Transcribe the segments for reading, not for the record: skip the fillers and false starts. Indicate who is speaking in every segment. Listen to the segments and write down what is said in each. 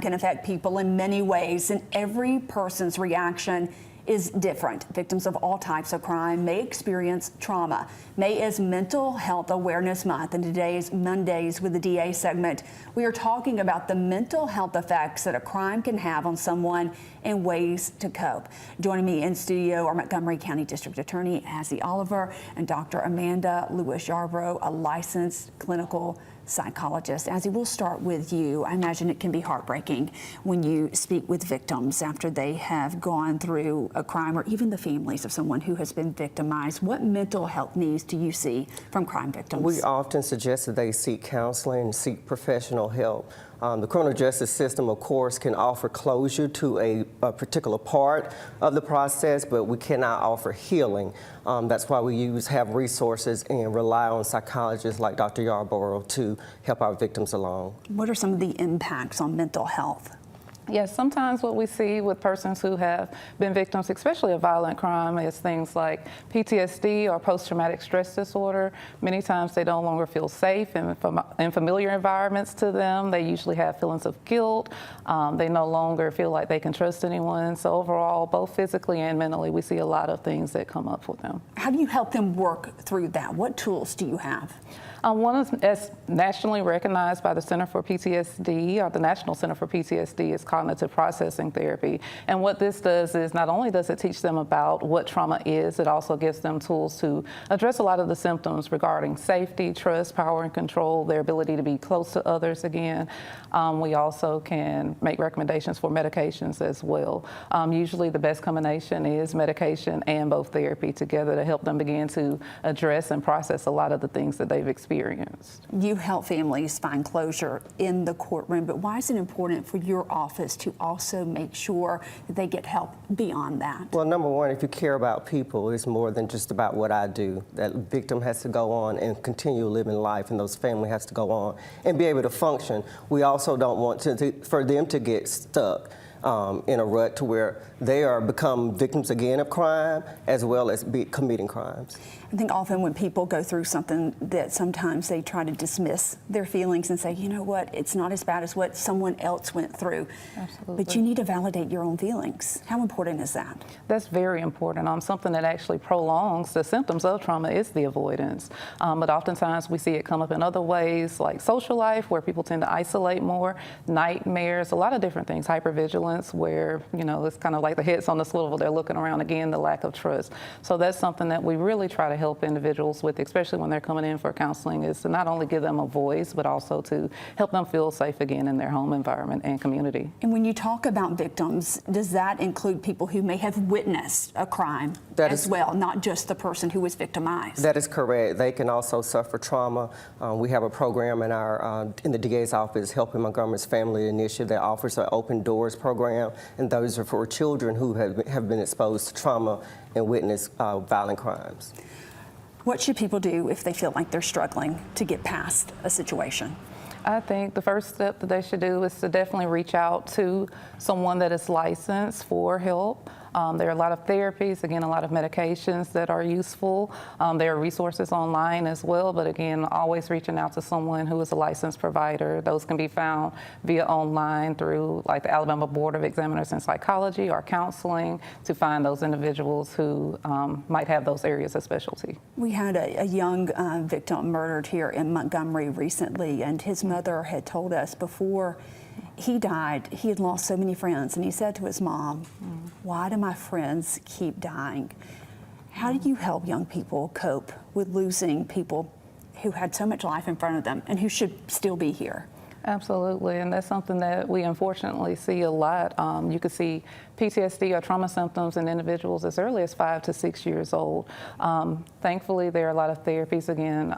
Speaker 1: Can affect people in many ways, and every person's reaction is different. Victims of all types of crime may experience trauma. May is Mental Health Awareness Month, and today's Mondays with the DA segment, we are talking about the mental health effects that a crime can have on someone and ways to cope. Joining me in studio are Montgomery County District Attorney Azzie Oliver and Dr. Amanda Lewis-Yarbrough, a licensed clinical psychologist. Azzie, we'll start with you. I imagine it can be heartbreaking when you speak with victims after they have gone through a crime, or even the families of someone who has been victimized. What mental health needs do you see from crime victims?
Speaker 2: We often suggest that they seek counseling and seek professional help. The criminal justice system, of course, can offer closure to a particular part of the process, but we cannot offer healing. That's why we have resources and rely on psychologists like Dr. Yarbrough to help our victims along.
Speaker 1: What are some of the impacts on mental health?
Speaker 3: Yes, sometimes what we see with persons who have been victims, especially of violent crime, is things like PTSD or post-traumatic stress disorder. Many times they no longer feel safe in familiar environments to them. They usually have feelings of guilt. They no longer feel like they can trust anyone. So overall, both physically and mentally, we see a lot of things that come up with them.
Speaker 1: How do you help them work through that? What tools do you have?
Speaker 3: One is nationally recognized by the Center for PTSD, or the National Center for PTSD, is cognitive processing therapy. And what this does is not only does it teach them about what trauma is, it also gives them tools to address a lot of the symptoms regarding safety, trust, power and control, their ability to be close to others again. We also can make recommendations for medications as well. Usually the best combination is medication and both therapy together to help them begin to address and process a lot of the things that they've experienced.
Speaker 1: You help families find closure in the courtroom, but why is it important for your office to also make sure that they get help beyond that?
Speaker 2: Well, number one, if you care about people, it's more than just about what I do. That victim has to go on and continue living life, and those family has to go on and be able to function. We also don't want for them to get stuck in a rut to where they become victims again of crime, as well as committing crimes.
Speaker 1: I think often when people go through something, that sometimes they try to dismiss their feelings and say, you know what, it's not as bad as what someone else went through.
Speaker 3: Absolutely.
Speaker 1: But you need to validate your own feelings. How important is that?
Speaker 3: That's very important. Something that actually prolongs the symptoms of trauma is the avoidance. But oftentimes we see it come up in other ways, like social life, where people tend to isolate more, nightmares, a lot of different things, hypervigilance, where, you know, it's kind of like the head's on the swivel, they're looking around again, the lack of trust. So that's something that we really try to help individuals with, especially when they're coming in for counseling, is to not only give them a voice, but also to help them feel safe again in their home environment and community.
Speaker 1: And when you talk about victims, does that include people who may have witnessed a crime as well, not just the person who was victimized?
Speaker 2: That is correct. They can also suffer trauma. We have a program in the DA's office, Helping Montgomery's Family Initiative, that offers an Open Doors program, and those are for children who have been exposed to trauma and witnessed violent crimes.
Speaker 1: What should people do if they feel like they're struggling to get past a situation?
Speaker 3: I think the first step that they should do is to definitely reach out to someone that is licensed for help. There are a lot of therapies, again, a lot of medications that are useful. There are resources online as well, but again, always reaching out to someone who is a licensed provider. Those can be found via online through like the Alabama Board of Examiners in Psychology or counseling to find those individuals who might have those areas of specialty.
Speaker 1: We had a young victim murdered here in Montgomery recently, and his mother had told us before he died, he had lost so many friends, and he said to his mom, why do my friends keep dying? How do you help young people cope with losing people who had so much life in front of them and who should still be here?
Speaker 3: Absolutely, and that's something that we unfortunately see a lot. You can see PTSD or trauma symptoms in individuals as early as 5 to 6 years old. Thankfully, there are a lot of therapies. Again,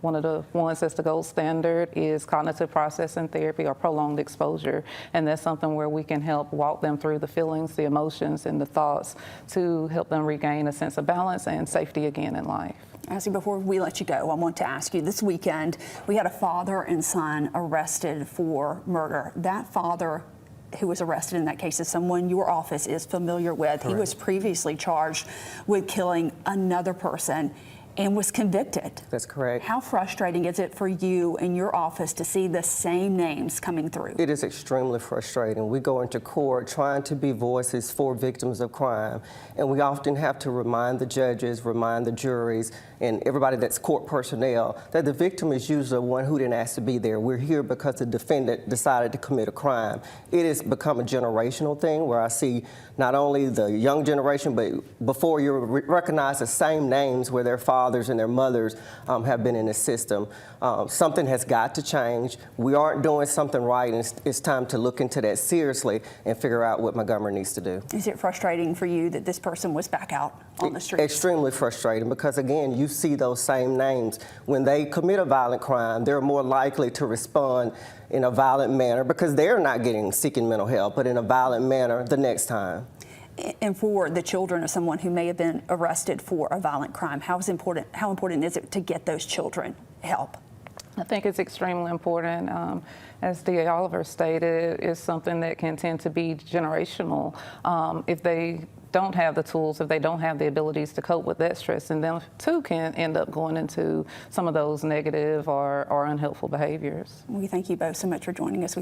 Speaker 3: one of the ones that's the gold standard is cognitive processing therapy or prolonged exposure, and that's something where we can help walk them through the feelings, the emotions, and the thoughts to help them regain a sense of balance and safety again in life.
Speaker 1: Azzie, before we let you go, I want to ask you, this weekend we had a father and son arrested for murder. That father who was arrested in that case is someone your office is familiar with. Correct. He was previously charged with killing another person. and was convicted.
Speaker 2: That's correct.
Speaker 1: How frustrating is it for you in your office to see the same names coming through?
Speaker 2: It is extremely frustrating. We go into court trying to be voices for victims of crime, and we often have to remind the judges, remind the juries, and everybody that's court personnel that the victim is usually the one who didn't ask to be there. We're here because the defendant decided to commit a crime. It has become a generational thing where I see not only the young generation, but before you recognize the same names where their fathers and their mothers have been in the system. Something has got to change. We aren't doing something right, and it's time to look into that seriously and figure out what Montgomery needs to do.
Speaker 1: Is it frustrating for you that this person was back out on the streets?
Speaker 2: Extremely frustrating, because again, you see those same names. When they commit a violent crime, they're more likely to respond in a violent manner because they're not seeking mental help, but in a violent manner the next time.
Speaker 1: And for the children of someone who may have been arrested for a violent crime, how important is it to get those children help?
Speaker 3: I think it's extremely important. As Azzie Oliver stated, it's something that can tend to be generational. If they don't have the tools, if they don't have the abilities to cope with that stress, and them too can end up going into some of those negative or unhelpful behaviors.
Speaker 1: We thank you both so much for joining us.